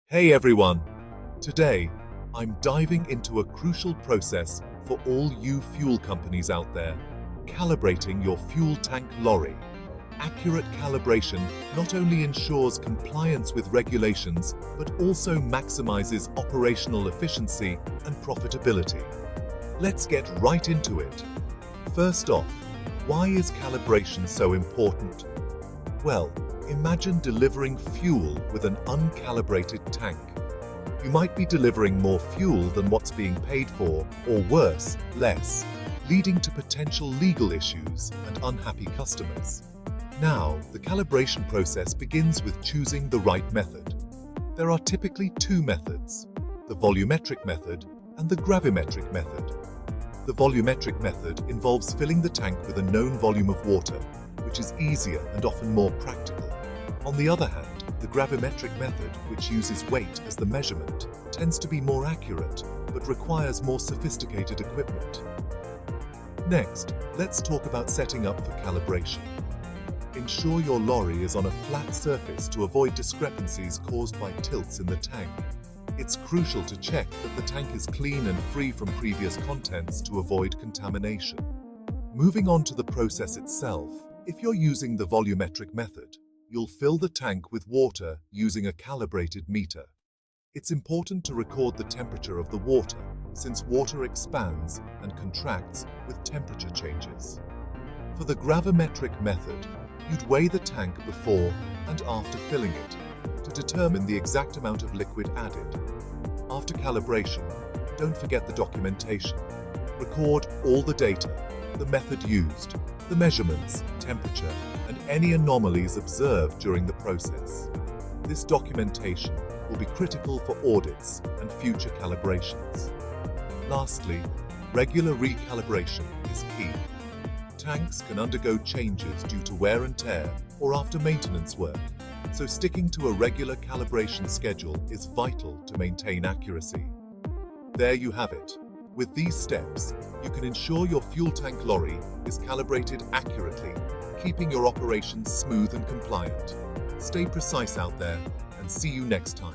Hey everyone! Today, I'm diving into a crucial process for all you fuel companies out there: calibrating your fuel tank lorry. Accurate calibration not only ensures compliance with regulations, but also maximizes operational efficiency and profitability. Let's get right into it. First off, why is calibration so important? Well, imagine delivering fuel with an uncalibrated tank. You might be delivering more fuel than what's being paid for, or worse, less, leading to potential legal issues and unhappy customers. Now, the calibration process begins with choosing the right method. There are typically two methods: the volumetric method and the gravimetric method. The volumetric method involves filling the tank with a known volume of water, which is easier and often more practical. On the other hand, the gravimetric method, which uses weight as the measurement, tends to be more accurate, but requires more sophisticated equipment. Next, let's talk about setting up for calibration. Ensure your lorry is on a flat surface to avoid discrepancies caused by tilts in the tank. It's crucial to check that the tank is clean and free from previous contents to avoid contamination. Moving on to the process itself, if you're using the volumetric method, you'll fill the tank with water using a calibrated meter. It's important to record the temperature of the water, since water expands and contracts with temperature changes. For the gravimetric method, you'd weigh the tank before and after filling it to determine the exact amount of liquid added. After calibration, don't forget the documentation. Record all the data, the method used, the measurements, temperature, and any anomalies observed during the process. This documentation will be critical for audits and future calibrations. Lastly, regular recalibration is key. Tanks can undergo changes due to wear and tear or after maintenance work, so sticking to a regular calibration schedule is vital to maintain accuracy. There you have it. With these steps, you can ensure your fuel tank lorry is calibrated accurately, keeping your operations smooth and compliant. Stay precise out there, and see you next time.